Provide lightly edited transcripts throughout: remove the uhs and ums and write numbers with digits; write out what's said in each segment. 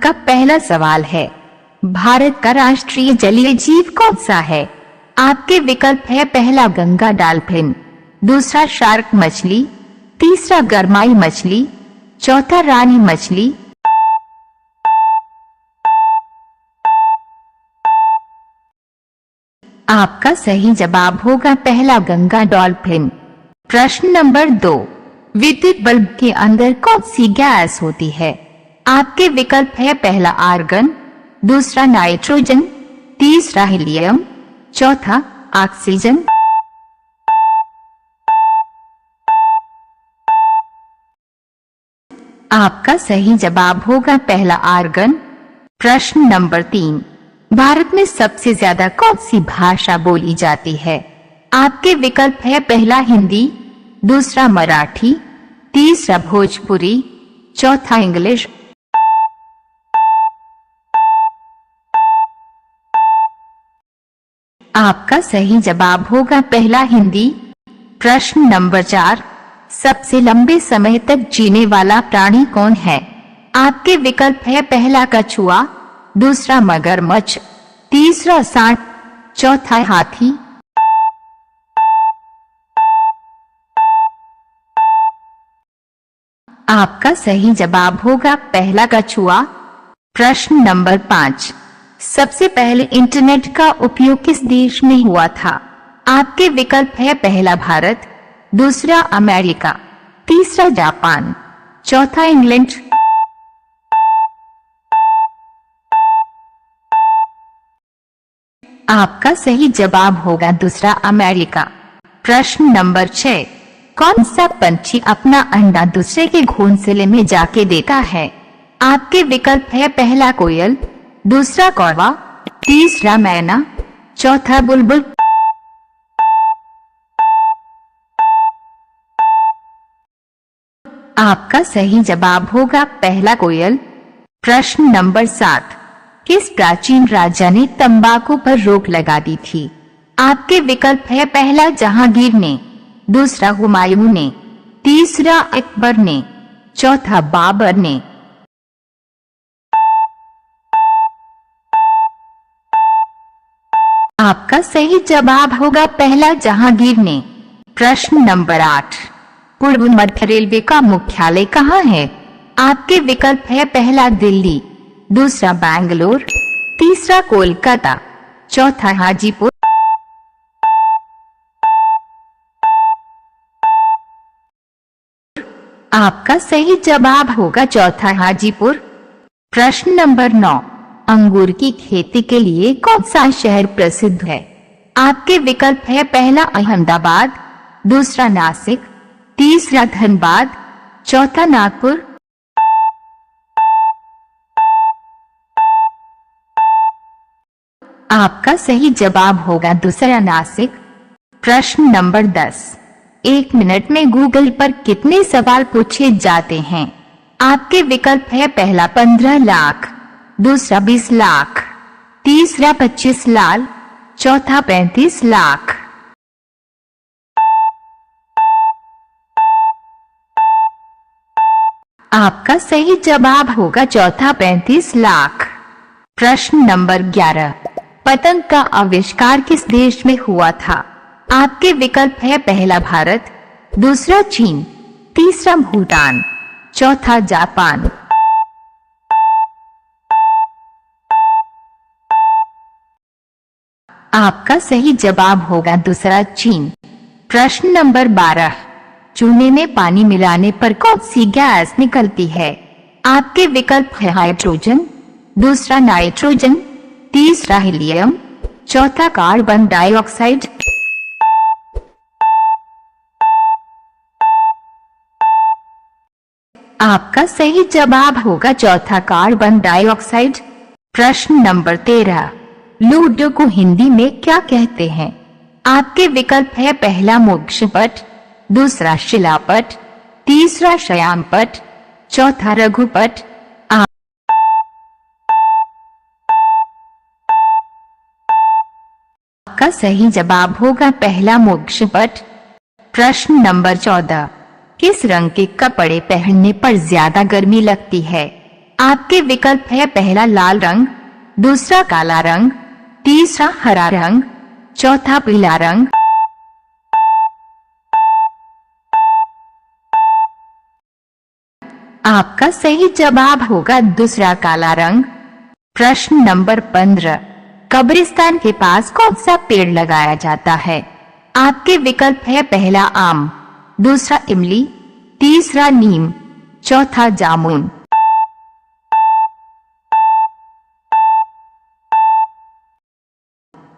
आपका पहला सवाल है, भारत का राष्ट्रीय जलीय जीव कौन सा है? आपके विकल्प है पहला गंगा डॉल्फिन, दूसरा शार्क मछली, तीसरा गरमाई मछली, चौथा रानी मछली। आपका सही जवाब होगा पहला गंगा डॉल्फिन। प्रश्न नंबर 2, विद्युत बल्ब के अंदर कौन सी गैस होती है? आपके विकल्प है पहला आर्गन, दूसरा नाइट्रोजन, तीसरा हीलियम, चौथा ऑक्सीजन। आपका सही जवाब होगा पहला आर्गन। प्रश्न नंबर 3, भारत में सबसे ज्यादा कौन सी भाषा बोली जाती है? आपके विकल्प है पहला हिंदी, दूसरा मराठी, तीसरा भोजपुरी, चौथा इंग्लिश। आपका सही जवाब होगा पहला हिंदी। प्रश्न नंबर 4, सबसे लंबे समय तक जीने वाला प्राणी कौन है? आपके विकल्प है पहला कछुआ, दूसरा मगरमच्छ, तीसरा सांप, चौथा हाथी। आपका सही जवाब होगा पहला कछुआ। प्रश्न नंबर 5, सबसे पहले इंटरनेट का उपयोग किस देश में हुआ था? आपके विकल्प है पहला भारत, दूसरा अमेरिका, तीसरा जापान, चौथा इंग्लैंड। आपका सही जवाब होगा दूसरा अमेरिका। प्रश्न नंबर 6, कौन सा पंछी अपना अंडा दूसरे के घोंसले में जाके देता है? आपके विकल्प है पहला कोयल, दूसरा कौवा, तीसरा मैना, चौथा बुलबुल। आपका सही जवाब होगा पहला कोयल। प्रश्न नंबर 7, किस प्राचीन राजा ने तंबाकू पर रोक लगा दी थी? आपके विकल्प है पहला जहांगीर ने, दूसरा हुमायूं ने, तीसरा अकबर ने, चौथा बाबर ने। आपका सही जवाब होगा पहला जहांगीर ने। प्रश्न नंबर 8, पूर्व मध्य रेलवे का मुख्यालय कहाँ है? आपके विकल्प है पहला दिल्ली, दूसरा बैंगलोर, तीसरा कोलकाता, चौथा हाजीपुर। आपका सही जवाब होगा चौथा हाजीपुर। प्रश्न नंबर 9, अंगूर की खेती के लिए कौन सा शहर प्रसिद्ध है? आपके विकल्प है पहला अहमदाबाद, दूसरा नासिक, तीसरा धनबाद, चौथा नागपुर। आपका सही जवाब होगा दूसरा नासिक। प्रश्न नंबर 10, 1 मिनट में गूगल पर कितने सवाल पूछे जाते हैं? आपके विकल्प है पहला 15 लाख, दूसरा 20 लाख, तीसरा 25 लाख, चौथा 35 लाख। आपका सही जवाब होगा चौथा 35 लाख। प्रश्न नंबर 11, पतंग का आविष्कार किस देश में हुआ था? आपके विकल्प है पहला भारत, दूसरा चीन, तीसरा भूटान, चौथा जापान। आपका सही जवाब होगा दूसरा चीन। प्रश्न नंबर 12, चूने में पानी मिलाने पर कौन सी गैस निकलती है? आपके विकल्प है हाइड्रोजन, दूसरा नाइट्रोजन, तीसरा हीलियम, चौथा कार्बन डाइऑक्साइड। आपका सही जवाब होगा चौथा कार्बन डाइऑक्साइड। प्रश्न नंबर 13, लूडो को हिंदी में क्या कहते हैं? आपके विकल्प है पहला मोक्षपट, दूसरा शिलापट, तीसरा शयानपट, चौथा रघुपट। आपका सही जवाब होगा पहला मोक्षपट। प्रश्न नंबर 14, किस रंग के कपड़े पहनने पर ज्यादा गर्मी लगती है? आपके विकल्प है पहला लाल रंग, दूसरा काला रंग, तीसरा हरा रंग, चौथा पीला रंग। आपका सही जवाब होगा दूसरा काला रंग। प्रश्न नंबर 15, कब्रिस्तान के पास कौन सा पेड़ लगाया जाता है? आपके विकल्प है पहला आम, दूसरा इमली, तीसरा नीम, चौथा जामुन।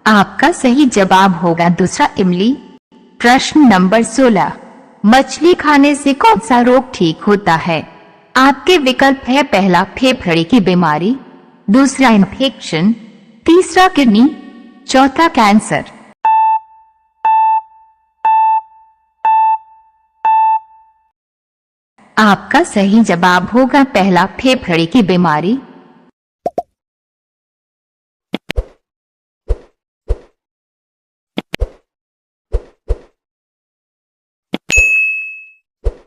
आपका सही जवाब होगा दूसरा इमली। प्रश्न नंबर 16, मछली खाने से कौन सा रोग ठीक होता है? आपके विकल्प है पहला फेफड़े की बीमारी, दूसरा इन्फेक्शन, तीसरा किडनी, चौथा कैंसर। आपका सही जवाब होगा पहला फेफड़े की बीमारी।